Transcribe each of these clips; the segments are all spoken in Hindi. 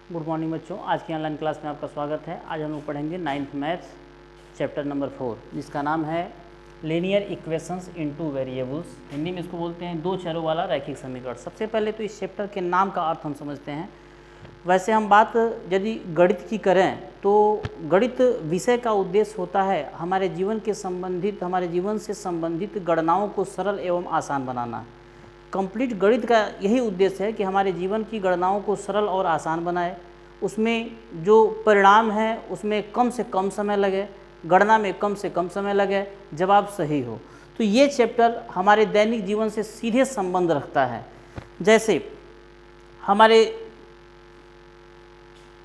गुड मॉर्निंग बच्चों, आज की ऑनलाइन क्लास में आपका स्वागत है। आज हम लोग पढ़ेंगे 9th मैथ्स चैप्टर नंबर 4, जिसका नाम है linear equations into variables. Hindi में इसको बोलते हैं दो चरों वाला रैखिक समीकरण। सबसे पहले तो इस चैप्टर के नाम का अर्थ हम समझते हैं। वैसे हम बात यदि गणित की करें तो गणित विषय का उद्देश्य होता है हमारे जीवन से संबंधित गणनाओं को सरल एवं आसान बनाना। कंप्लीट गणित का यही उद्देश्य है कि हमारे जीवन की गणनाओं को सरल और आसान बनाए, उसमें जो परिणाम है उसमें कम से कम समय लगे, गणना में कम से कम समय लगे, जवाब सही हो। तो ये चैप्टर हमारे दैनिक जीवन से सीधे संबंध रखता है। जैसे हमारे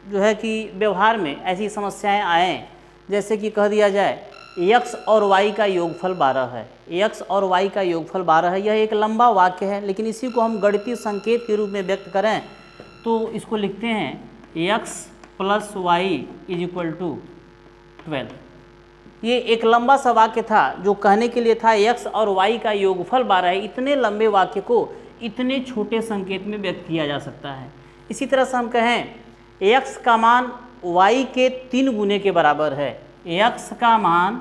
जो है कि व्यवहार में ऐसी समस्याएं आएँ, जैसे कि कह दिया जाए x और y का योगफल 12 है। x और y का योगफल 12 है। यह एक लंबा वाक्य है, लेकिन इसी को हम गणितीय संकेत के रूप में व्यक्त करें तो इसको लिखते हैं x + y = 12। ये एक लंबा सा वाक्य था जो कहने के लिए था x और y का योगफल 12 है। इतने लंबे वाक्य को इतने छोटे संकेत में व्यक्त किया जा सकता है। इसी तरह से हम कहें x का मान y के 3 गुने के बराबर है। x का मान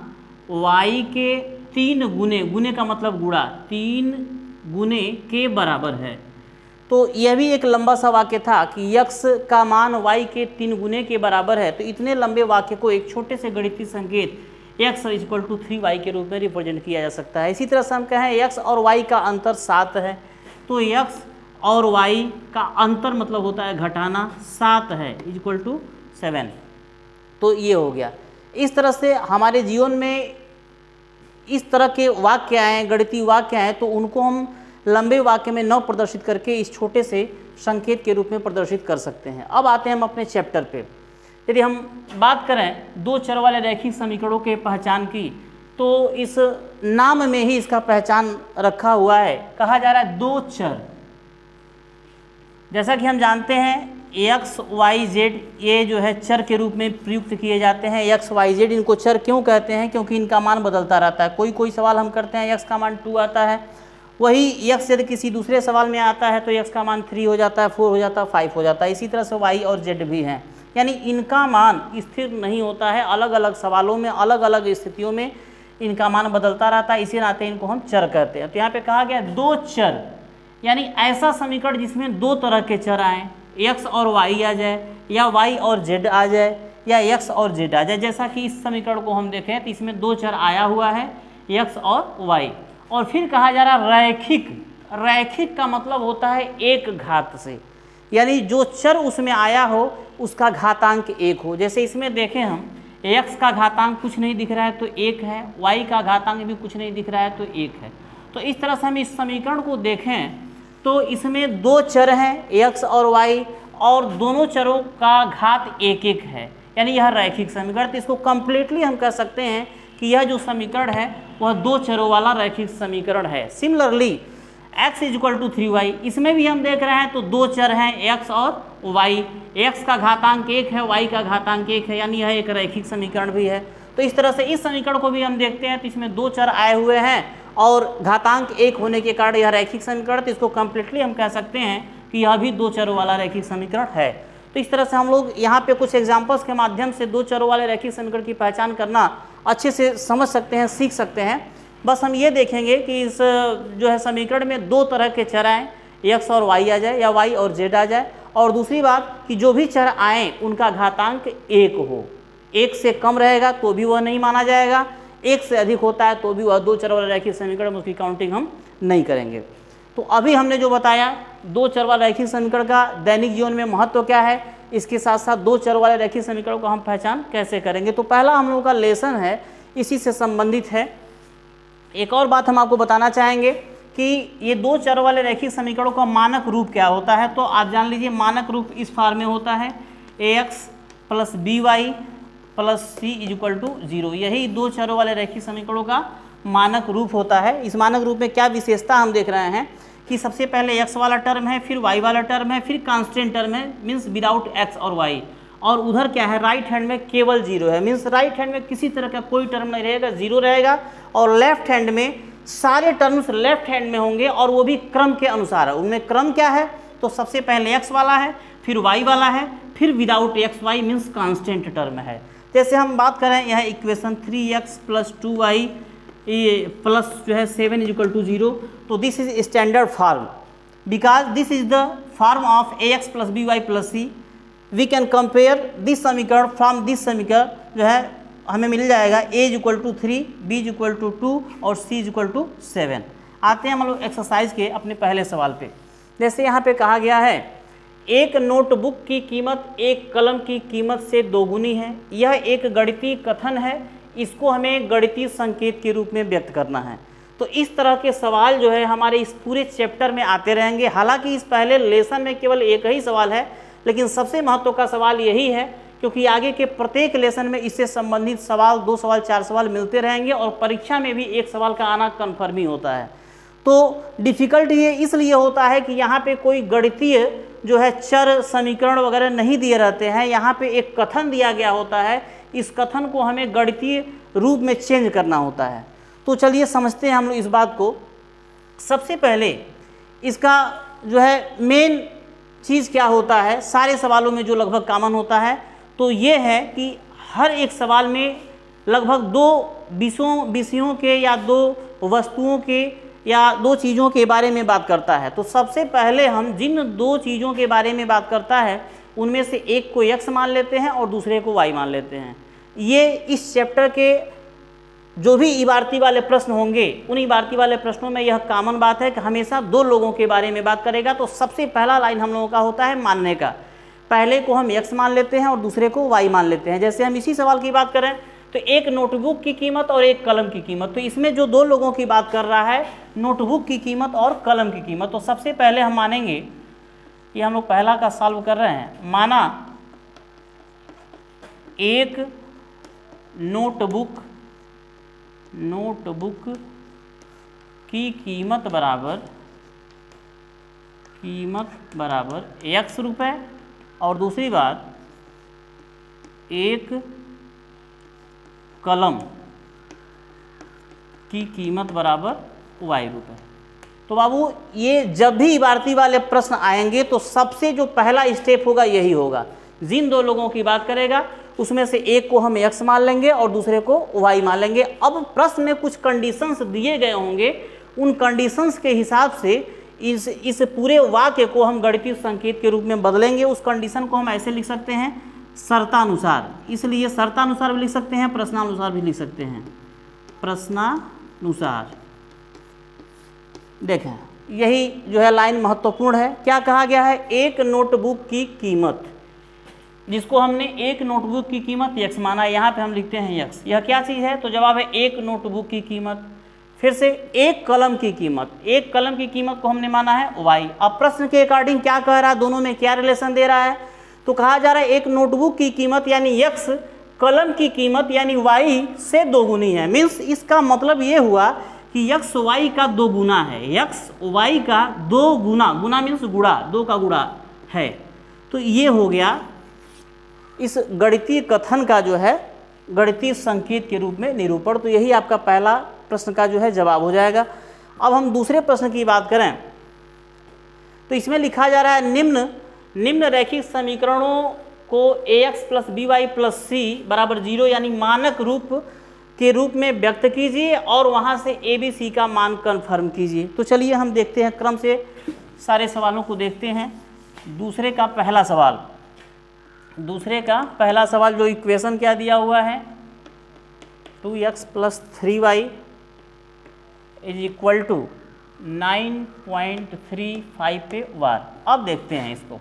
y के 3 गुने, गुने का मतलब गुणा, 3 गुने के बराबर है। तो यह भी एक लंबा सा वाक्य था कि x का मान y के 3 गुने के बराबर है। तो इतने लंबे वाक्य को एक छोटे से गणितीय संकेत x = 3y के रूप में रिप्रेजेंट किया जा सकता है। इसी तरह से हम कहें x और y का अंतर 7 है, तो x और y का अंतर मतलब होता है घटाना, 7 है = 7। तो ये हो गया। इस तरह से हमारे जीवन में इस तरह के वाक्य आए, गणितीय वाक्य आए, तो उनको हम लंबे वाक्य में न प्रदर्शित करके इस छोटे से संकेत के रूप में प्रदर्शित कर सकते हैं। अब आते हैं हम अपने चैप्टर पे। यदि हम बात करें दो चर वाले रैखिक समीकरणों के पहचान की, तो इस नाम में ही इसका पहचान रखा हुआ है। कहा जा रहा है दो चर। जैसा कि हम जानते हैं x, y, z ये जो है चर के रूप में प्रयुक्त किए जाते हैं। x, y, z इनको चर क्यों कहते हैं? क्योंकि इनका मान बदलता रहता है। कोई सवाल हम करते हैं x का मान 2 आता है, वही x यदि किसी दूसरे सवाल में आता है तो x का मान 3 हो जाता है, 4 हो जाता है, 5 हो जाता है। इसी तरह से y और z भी हैं, यानी इनका मान स्थिर नहीं होता है। अलग अलग सवालों में, अलग अलग स्थितियों में इनका मान बदलता रहता है। इसी नाते इनको हम चर कहते हैं। तो यहाँ पे कहा गया दो चर, यानी ऐसा समीकरण जिसमें दो तरह के चर आएँ, x और y आ जाए या y और z आ जाए या x और z आ जाए। जैसा कि इस समीकरण को हम देखें तो इसमें दो चर आया हुआ है, x और y। और फिर कहा जा रहा रैखिक। रैखिक का मतलब होता है एक घात से, यानी जो चर उसमें आया हो उसका घातांक 1 हो। जैसे इसमें देखें हम x का घातांक कुछ नहीं दिख रहा है तो 1 है, y का घातांक भी कुछ नहीं दिख रहा है तो 1 है। तो इस तरह से हम इस समीकरण को देखें तो इसमें दो चर हैं x और y, और दोनों चरों का घात 1-1 है, यानी यह रैखिक समीकरण। तो इसको कंप्लीटली हम कह सकते हैं कि यह जो समीकरण है वह दो चरों वाला रैखिक समीकरण है। सिमिलरली x = 3y, इसमें भी हम देख रहे हैं तो दो चर हैं x और y। x का घातांक 1 है, y का घातांक 1 है, यानी यह एक रैखिक समीकरण भी है। तो इस तरह से इस समीकरण को भी हम देखते हैं तो इसमें दो चर आए हुए हैं और घातांक 1 होने के कारण यह रैखिक समीकरण। तो इसको कंप्लीटली हम कह सकते हैं कि यह भी दो चरों वाला रैखिक समीकरण है। तो इस तरह से हम लोग यहाँ पे कुछ एग्जांपल्स के माध्यम से दो चरों वाले रैखिक समीकरण की पहचान करना अच्छे से समझ सकते हैं, सीख सकते हैं। बस हम ये देखेंगे कि इस जो है समीकरण में दो तरह के चर आएँ, x और y आ जाए या y और z आ जाए। और दूसरी बात कि जो भी चर आएँ उनका घातांक 1 हो। 1 से कम रहेगा तो भी वह नहीं माना जाएगा, 1 से अधिक होता है तो भी वह दो चर वाला रैखिक समीकरण, उसकी काउंटिंग हम नहीं करेंगे। तो अभी हमने जो बताया दो चर वाला रैखिक समीकरण का दैनिक जीवन में महत्व क्या है, इसके साथ साथ दो चर वाले रैखिक समीकरण को हम पहचान कैसे करेंगे। तो पहला हम लोगों का लेसन है, इसी से संबंधित है। एक और बात हम आपको बताना चाहेंगे कि ये दो चर वाले रैखिक समीकरणों का मानक रूप क्या होता है। तो आप जान लीजिए मानक रूप इस फॉर्म में होता है ax + by + c = 0। यही दो चरों वाले रैखिक समीकरणों का मानक रूप होता है। इस मानक रूप में क्या विशेषता हम देख रहे हैं कि सबसे पहले x वाला टर्म है, फिर y वाला टर्म है, फिर कांस्टेंट टर्म है, मीन्स विदाउट x और y। और उधर क्या है, राइट हैंड में केवल 0 है, मीन्स राइट हैंड में किसी तरह का कोई टर्म नहीं रहेगा, 0 रहेगा। और लेफ्ट हैंड में सारे टर्म्स लेफ्ट हैंड में होंगे और वो भी क्रम के अनुसार है। उनमें क्रम क्या है, तो सबसे पहले x वाला है, फिर y वाला है, फिर without x y means constant term है। जैसे हम बात करें यह इक्वेशन 3x + 2y प्लस जो है 7 = 0, तो this is standard form because this is the form of ax + by + c। We can compare this समीकरण फ्रॉम दिस समीकरण जो है हमें मिल जाएगा a = 3, b = 2 और c = 7। आते हैं हम लोग एक्सरसाइज के अपने पहले सवाल पे। जैसे यहाँ पे कहा गया है एक नोटबुक की कीमत एक कलम की कीमत से दोगुनी है। यह एक गणितीय कथन है, इसको हमें गणितीय संकेत के रूप में व्यक्त करना है। तो इस तरह के सवाल जो है हमारे इस पूरे चैप्टर में आते रहेंगे। हालांकि इस पहले लेसन में केवल एक ही सवाल है, लेकिन सबसे महत्व का सवाल यही है क्योंकि आगे के प्रत्येक लेसन में इससे संबंधित सवाल 2 सवाल 4 सवाल मिलते रहेंगे और परीक्षा में भी एक सवाल का आना कन्फर्म ही होता है। तो डिफ़िकल्ट ये इसलिए होता है कि यहाँ पे कोई गणितीय जो है चर समीकरण वगैरह नहीं दिए रहते हैं, यहाँ पे एक कथन दिया गया होता है। इस कथन को हमें गणितीय रूप में चेंज करना होता है। तो चलिए समझते हैं हम लोग इस बात को। सबसे पहले इसका जो है मेन चीज़ क्या होता है, सारे सवालों में जो लगभग कॉमन होता है तो ये है कि हर एक सवाल में लगभग 2 विषयों के या 2 वस्तुओं के या 2 चीज़ों के बारे में बात करता है। तो सबसे पहले हम जिन 2 चीज़ों के बारे में बात करता है उनमें से एक को x मान लेते हैं और दूसरे को y मान लेते हैं। ये इस चैप्टर के जो भी इबारती वाले प्रश्न होंगे उन इबारती वाले प्रश्नों में यह कॉमन बात है कि हमेशा 2 लोगों के बारे में बात करेगा। तो सबसे पहला लाइन हम लोगों का होता है मानने का। पहले को हम x मान लेते हैं और दूसरे को y मान लेते हैं। जैसे हम इसी सवाल की बात करें तो एक नोटबुक की कीमत और एक कलम की कीमत, तो इसमें जो 2 लोगों की बात कर रहा है नोटबुक की कीमत और कलम की कीमत। तो सबसे पहले हम मानेंगे कि हम लोग पहला का सॉल्व कर रहे हैं। माना एक नोटबुक की कीमत बराबर x रुपये और दूसरी बात एक कलम की कीमत बराबर y रुपये। तो बाबू ये जब भी इबारती वाले प्रश्न आएंगे तो सबसे जो पहला स्टेप होगा यही होगा। जिन 2 लोगों की बात करेगा उसमें से एक को हम x मान लेंगे और दूसरे को y मान लेंगे। अब प्रश्न में कुछ कंडीशंस दिए गए होंगे, उन कंडीशंस के हिसाब से इस पूरे वाक्य को हम गणितीय संकेत के रूप में बदलेंगे। उस कंडीशन को हम ऐसे लिख सकते हैं शर्तानुसार, इसलिए शर्तानुसार भी लिख सकते हैं, प्रश्नानुसार भी लिख सकते हैं। प्रश्नानुसार देखें यही जो है लाइन महत्वपूर्ण है। क्या कहा गया है, एक नोटबुक की कीमत, जिसको हमने एक नोटबुक की कीमत x माना, यहाँ पे हम लिखते हैं x। यह क्या चीज़ है, तो जवाब है एक नोटबुक की कीमत। फिर से एक कलम की कीमत, एक कलम की कीमत को हमने माना है y। अब प्रश्न के अकॉर्डिंग क्या कह रहा है, दोनों में क्या रिलेशन दे रहा है, तो कहा जा रहा है एक नोटबुक की कीमत यानी x कलम की कीमत यानी y से दोगुनी है। मीन्स इसका मतलब ये हुआ कि x y का 2 गुना है, x y का 2 गुना, गुना मीन्स गुणा, 2 का गुणा है। तो ये हो गया इस गणितीय कथन का जो है गणितीय संकेत के रूप में निरूपण। तो यही आपका पहला प्रश्न का जो है जवाब हो जाएगा। अब हम दूसरे प्रश्न की बात करें तो इसमें लिखा जा रहा है निम्न रैखिक समीकरणों को ax + by + c बराबर 0 यानी मानक रूप के रूप में व्यक्त कीजिए और वहाँ से ABC का मान कन्फर्म कीजिए। तो चलिए हम देखते हैं, क्रम से सारे सवालों को देखते हैं। दूसरे का पहला सवाल जो इक्वेशन क्या दिया हुआ है 2x + 3y = 9.35 पे वार। अब देखते हैं इसको,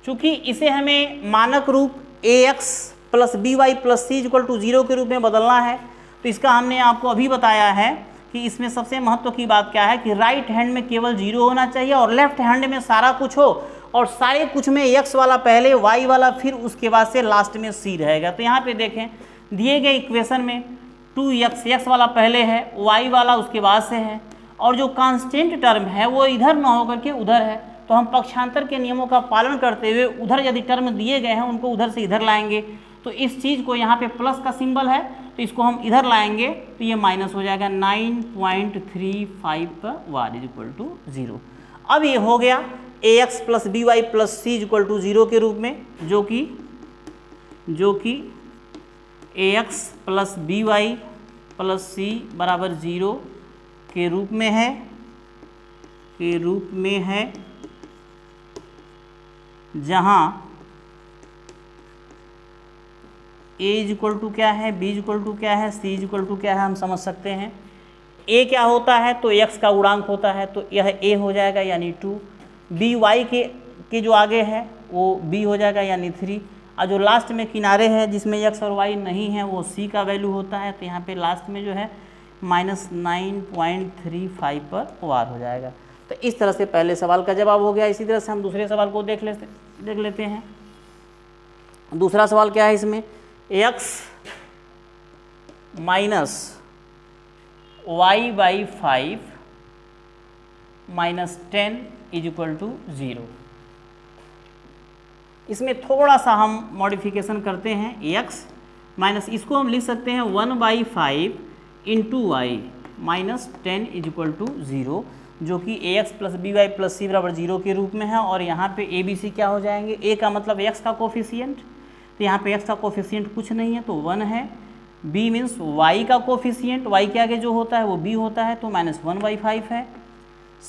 चूँकि इसे हमें मानक रूप ax + by + c = 0 के रूप में बदलना है, तो इसका हमने आपको अभी बताया है कि इसमें सबसे महत्व की बात क्या है कि राइट हैंड में केवल 0 होना चाहिए और लेफ्ट हैंड में सारा कुछ हो, और सारे कुछ में x वाला पहले, y वाला फिर, उसके बाद से लास्ट में c रहेगा। तो यहाँ पे देखें दिए गए इक्वेशन में 2x, x वाला पहले है, y वाला उसके बाद से है, और जो कांस्टेंट टर्म है वो इधर ना होकर के उधर है। तो हम पक्षांतर के नियमों का पालन करते हुए उधर यदि टर्म दिए गए हैं उनको उधर से इधर लाएंगे। तो इस चीज़ को यहाँ पे प्लस का सिंबल है तो इसको हम इधर लाएंगे तो ये माइनस हो जाएगा 9.35 वार = 0। अब ये हो गया ax plus B Y plus C equal to 0 के रूप में, जो कि ax plus B Y plus C बराबर 0 के रूप में है, जहाँ a इक्वल टू क्या है, b इक्वल टू क्या है, c इक्वल टू क्या है, हम समझ सकते हैं। a क्या होता है, तो x का गुणांक होता है, तो यह a हो जाएगा यानी 2, b y के जो आगे है वो b हो जाएगा यानी 3, और जो लास्ट में किनारे है जिसमें x और y नहीं है वो c का वैल्यू होता है, तो यहाँ पे लास्ट में जो है -9.35 पर वार हो जाएगा। तो इस तरह से पहले सवाल का जवाब हो गया। इसी तरह से हम दूसरे सवाल को देख लेते हैं। दूसरा सवाल क्या है इसमें, x minus y by 5 minus 10 is equal to 0। इसमें थोड़ा सा हम मॉडिफिकेशन करते हैं, x माइनस इसको हम लिख सकते हैं 1/5 into Y minus 10 is equal to 0, जो कि ax plus B Y plus C बराबर 0 के रूप में है। और यहाँ पे a b c क्या हो जाएंगे, a का मतलब x का कोफिशिएंट, तो यहाँ पे x का कोफिशिएंट कुछ नहीं है तो 1 है, b मीन्स y का कोफिशिएंट, y के आगे जो होता है वो b होता है तो -1/5 है,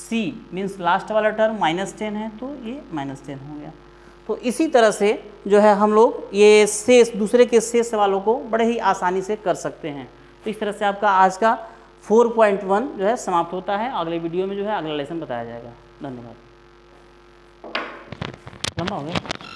c मीन्स लास्ट वाला टर्म -10 है तो ये -10 हो गया। तो इसी तरह से जो है हम लोग ये शेष दूसरे के शेष सवालों को बड़े ही आसानी से कर सकते हैं। तो इस तरह से आपका आज का 4.1 जो है समाप्त होता है। अगले वीडियो में जो है अगला लेसन बताया जाएगा। धन्यवाद। लंबा हो गया।